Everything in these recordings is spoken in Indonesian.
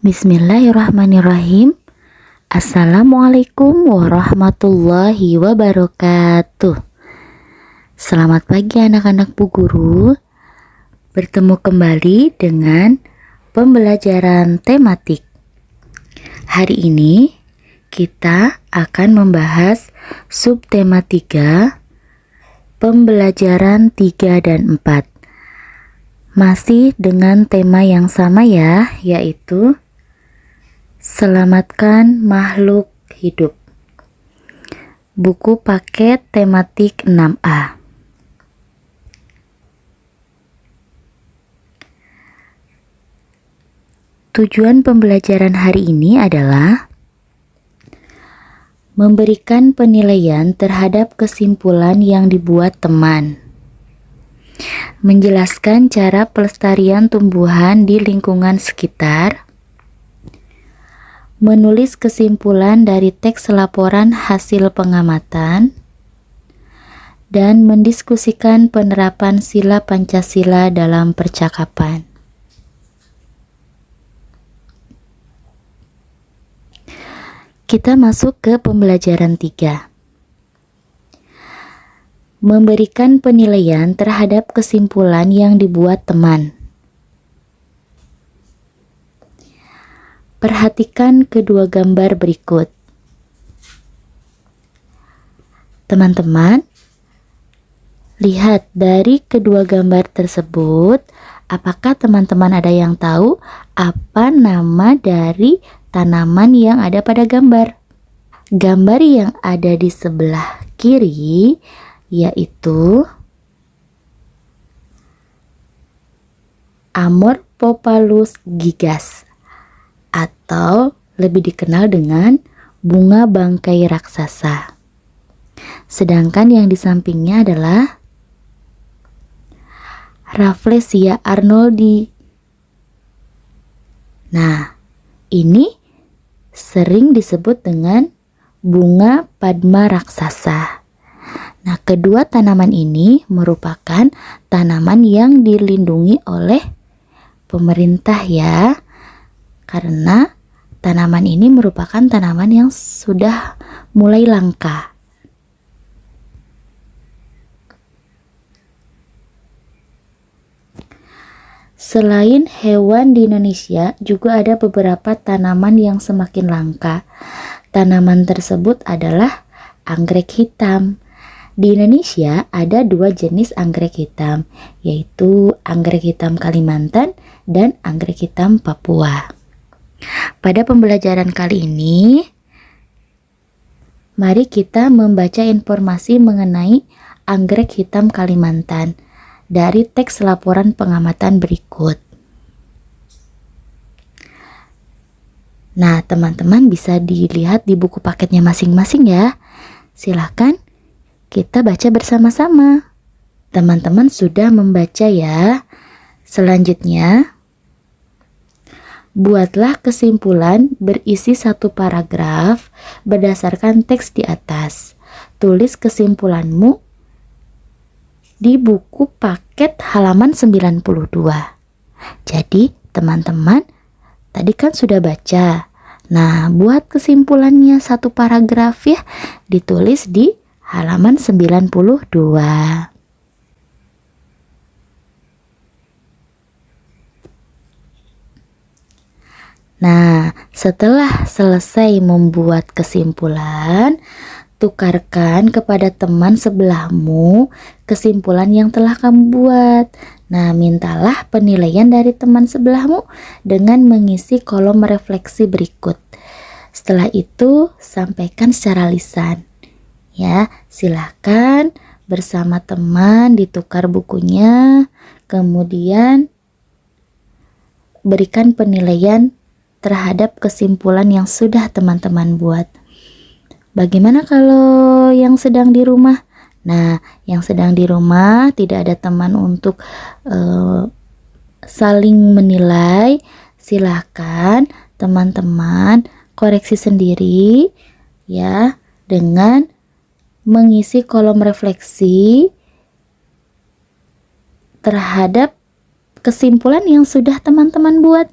Bismillahirrahmanirrahim. Assalamualaikum warahmatullahi wabarakatuh. Selamat pagi anak-anak Bu Guru. Bertemu kembali dengan pembelajaran tematik. Hari ini kita akan membahas subtema 3, pembelajaran 3 dan 4. Masih dengan tema yang sama ya, yaitu selamatkan makhluk hidup. Buku paket tematik 6A. Tujuan pembelajaran hari ini adalah memberikan penilaian terhadap kesimpulan yang dibuat teman, menjelaskan cara pelestarian tumbuhan di lingkungan sekitar, menulis kesimpulan dari teks laporan hasil pengamatan, dan mendiskusikan penerapan sila Pancasila dalam percakapan. Kita masuk ke pembelajaran 3. Memberikan penilaian terhadap kesimpulan yang dibuat teman. Perhatikan kedua gambar berikut. Teman-teman, lihat dari kedua gambar tersebut, apakah teman-teman ada yang tahu apa nama dari tanaman yang ada pada gambar? Gambar yang ada di sebelah kiri yaitu Amorphophallus gigas, atau lebih dikenal dengan bunga bangkai raksasa. Sedangkan yang di sampingnya adalah Rafflesia arnoldi. Nah, ini sering disebut dengan bunga padma raksasa. Nah, kedua tanaman ini merupakan tanaman yang dilindungi oleh pemerintah ya, karena tanaman ini merupakan tanaman yang sudah mulai langka. Selain hewan di Indonesia, juga ada beberapa tanaman yang semakin langka. Tanaman tersebut adalah anggrek hitam. Di Indonesia ada 2 jenis anggrek hitam, yaitu anggrek hitam Kalimantan dan anggrek hitam Papua. Pada pembelajaran kali ini, mari kita membaca informasi mengenai anggrek hitam Kalimantan dari teks laporan pengamatan berikut. Nah, teman-teman bisa dilihat di buku paketnya masing-masing ya. Silahkan kita baca bersama-sama. Teman-teman sudah membaca ya. Selanjutnya, buatlah kesimpulan berisi 1 paragraf berdasarkan teks di atas. Tulis kesimpulanmu di buku paket halaman 92. Jadi, teman-teman tadi kan sudah baca. Nah, buat kesimpulannya 1 paragraf ya, ditulis di halaman 92. Nah, setelah selesai membuat kesimpulan, tukarkan kepada teman sebelahmu kesimpulan yang telah kamu buat. Nah, mintalah penilaian dari teman sebelahmu dengan mengisi kolom refleksi berikut. Setelah itu, sampaikan secara lisan. Ya, silahkan bersama teman ditukar bukunya, kemudian berikan penilaian terhadap kesimpulan yang sudah teman-teman buat. Bagaimana kalau yang sedang di rumah? Nah, yang sedang di rumah tidak ada teman untuk saling menilai. Silahkan teman-teman koreksi sendiri ya, dengan mengisi kolom refleksi terhadap kesimpulan yang sudah teman-teman buat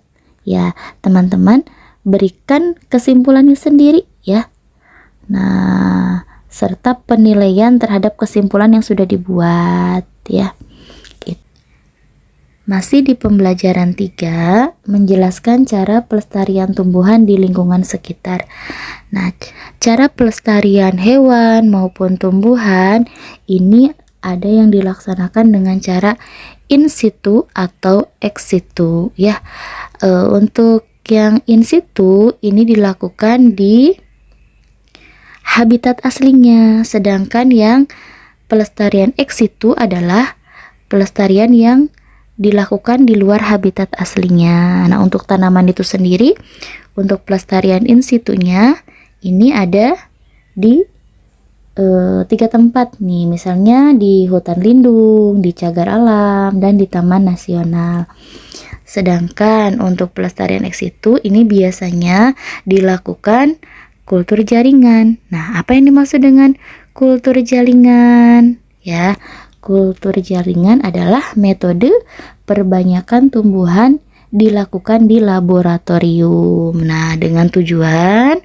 Ya, teman-teman berikan kesimpulannya sendiri ya. Nah, serta penilaian terhadap kesimpulan yang sudah dibuat ya. Masih di pembelajaran 3, menjelaskan cara pelestarian tumbuhan di lingkungan sekitar. Nah, cara pelestarian hewan maupun tumbuhan ini ada yang dilaksanakan dengan cara in situ atau ex situ ya. Untuk yang in situ ini dilakukan di habitat aslinya, sedangkan yang pelestarian ex situ adalah pelestarian yang dilakukan di luar habitat aslinya. Nah, untuk tanaman itu sendiri, untuk pelestarian in situnya ini ada di 3 tempat nih, misalnya di hutan lindung, di cagar alam, dan di taman nasional. Sedangkan untuk pelestarian ex situ ini biasanya dilakukan kultur jaringan. Nah, apa yang dimaksud dengan kultur jaringan? Ya, kultur jaringan adalah metode perbanyakan tumbuhan dilakukan di laboratorium. Nah, dengan tujuan,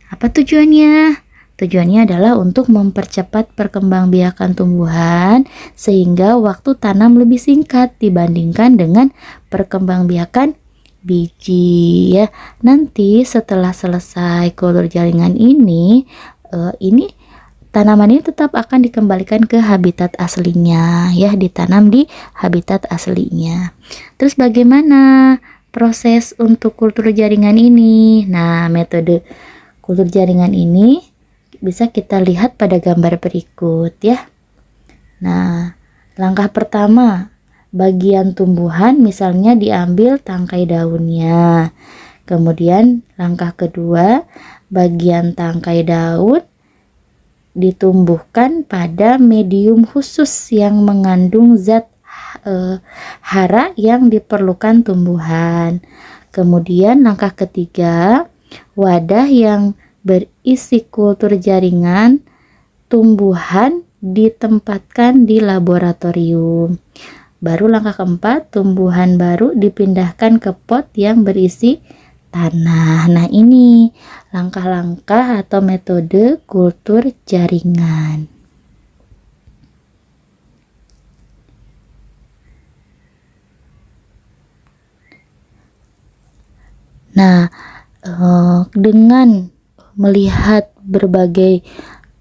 apa tujuannya? Tujuannya adalah untuk mempercepat perkembangbiakan tumbuhan sehingga waktu tanam lebih singkat dibandingkan dengan perkembangbiakan biji ya. Nanti setelah selesai kultur jaringan ini tanaman ini tetap akan dikembalikan ke habitat aslinya ya, ditanam di habitat aslinya. Terus bagaimana proses untuk kultur jaringan ini? Nah, metode kultur jaringan ini bisa kita lihat pada gambar berikut ya. Nah, langkah pertama, bagian tumbuhan misalnya diambil tangkai daunnya. Kemudian langkah kedua, bagian tangkai daun ditumbuhkan pada medium khusus yang mengandung zat hara yang diperlukan tumbuhan. Kemudian langkah ketiga, wadah yang berisi kultur jaringan tumbuhan ditempatkan di laboratorium. Baru langkah keempat, tumbuhan baru dipindahkan ke pot yang berisi tanah. Nah, ini langkah-langkah atau metode kultur jaringan. Nah, dengan melihat berbagai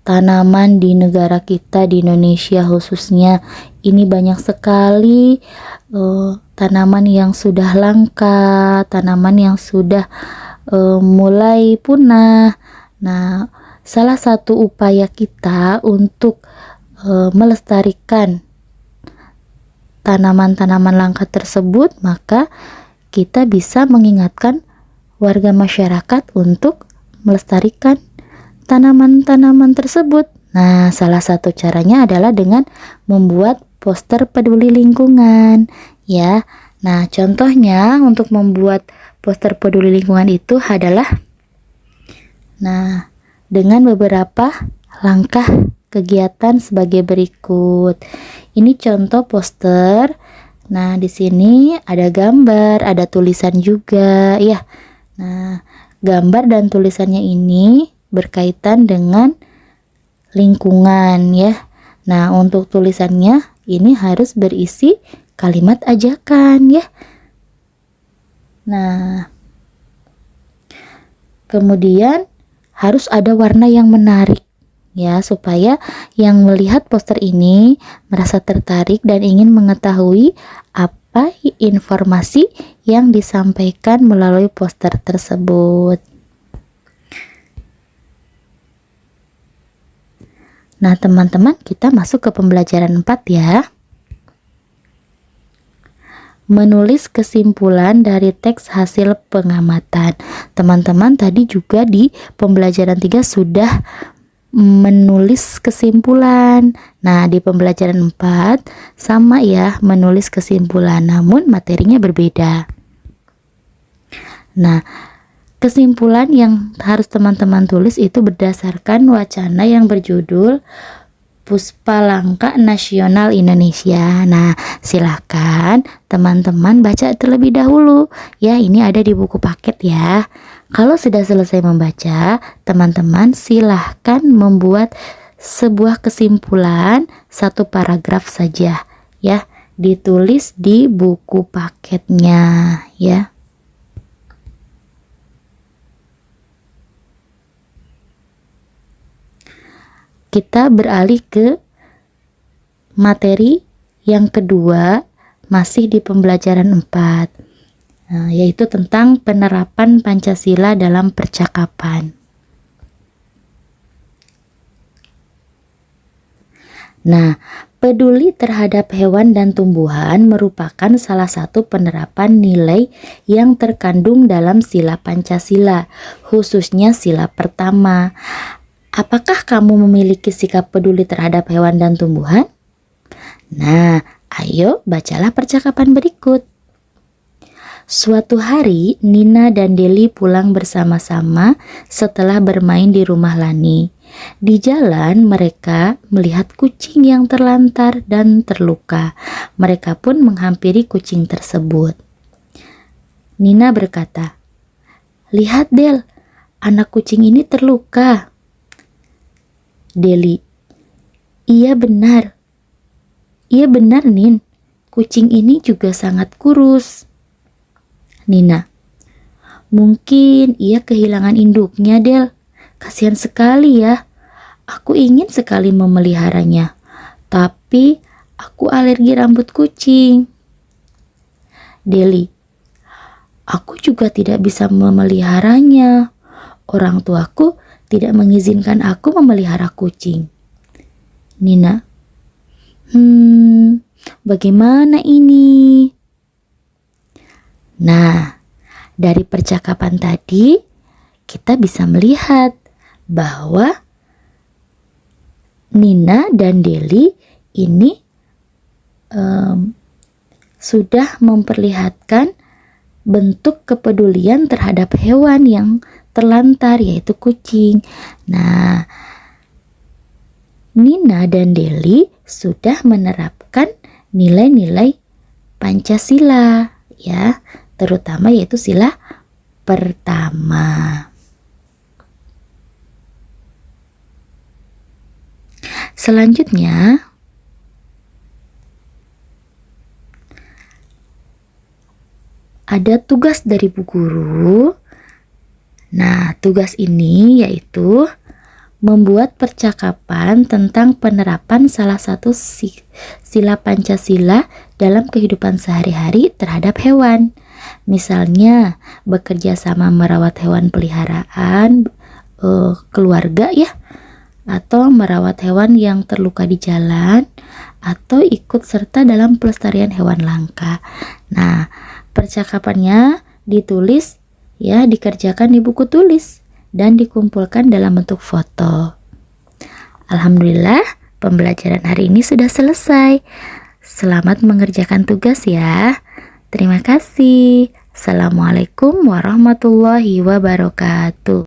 tanaman di negara kita, di Indonesia khususnya, ini banyak sekali tanaman yang sudah langka, tanaman yang sudah mulai punah. Nah, salah satu upaya kita untuk melestarikan tanaman-tanaman langka tersebut, maka kita bisa mengingatkan warga masyarakat untuk melestarikan tanaman-tanaman tersebut. Nah, salah satu caranya adalah dengan membuat poster peduli lingkungan ya. Nah, contohnya untuk membuat poster peduli lingkungan itu adalah dengan beberapa langkah kegiatan sebagai berikut. Ini contoh poster. Nah, di sini ada gambar, ada tulisan juga ya. Nah, gambar dan tulisannya ini berkaitan dengan lingkungan ya. Nah, untuk tulisannya ini harus berisi kalimat ajakan ya. Nah, kemudian harus ada warna yang menarik ya, supaya yang melihat poster ini merasa tertarik dan ingin mengetahui apa informasi yang disampaikan melalui poster tersebut. Nah, teman-teman, kita masuk ke pembelajaran 4 ya. Menulis kesimpulan dari teks hasil pengamatan. Teman-teman tadi juga di pembelajaran 3 sudah menulis kesimpulan. Nah, di pembelajaran 4 sama ya, menulis kesimpulan, namun materinya berbeda. Nah, kesimpulan yang harus teman-teman tulis itu berdasarkan wacana yang berjudul Puspalangka Nasional Indonesia. Nah, silakan teman-teman baca terlebih dahulu. Ya, ini ada di buku paket ya. Kalau sudah selesai membaca, teman-teman silahkan membuat sebuah kesimpulan, satu paragraf saja ya, ditulis di buku paketnya ya. Kita beralih ke materi yang kedua, masih di pembelajaran 4, yaitu tentang penerapan Pancasila dalam percakapan. Nah, peduli terhadap hewan dan tumbuhan merupakan salah satu penerapan nilai yang terkandung dalam sila Pancasila, khususnya sila pertama. Apakah kamu memiliki sikap peduli terhadap hewan dan tumbuhan? Nah, ayo bacalah percakapan berikut. Suatu hari, Nina dan Deli pulang bersama-sama setelah bermain di rumah Lani. Di jalan, mereka melihat kucing yang terlantar dan terluka. Mereka pun menghampiri kucing tersebut. Nina berkata, "Lihat, Del, anak kucing ini terluka." Deli, Iya benar, Nin, kucing ini juga sangat kurus." Nina, "Mungkin ia kehilangan induknya, Del. Kasihan sekali ya. Aku ingin sekali memeliharanya, tapi aku alergi rambut kucing." Deli, "Aku juga tidak bisa memeliharanya. Orang tuaku tidak mengizinkan aku memelihara kucing." Nina, bagaimana ini? Nah, dari percakapan tadi kita bisa melihat bahwa Nina dan Deli ini sudah memperlihatkan bentuk kepedulian terhadap hewan yang terlantar, yaitu kucing. Nah, Nina dan Deli sudah menerapkan nilai-nilai Pancasila ya, terutama yaitu sila pertama. Selanjutnya, ada tugas dari Bu Guru. Nah, tugas ini yaitu membuat percakapan tentang penerapan salah satu sila Pancasila dalam kehidupan sehari-hari terhadap hewan. Misalnya, bekerja sama merawat hewan peliharaan keluarga ya, atau merawat hewan yang terluka di jalan, atau ikut serta dalam pelestarian hewan langka. Nah, percakapannya ditulis ya, dikerjakan di buku tulis dan dikumpulkan dalam bentuk foto. Alhamdulillah, pembelajaran hari ini sudah selesai. Selamat mengerjakan tugas ya. Terima kasih. Assalamualaikum warahmatullahi wabarakatuh.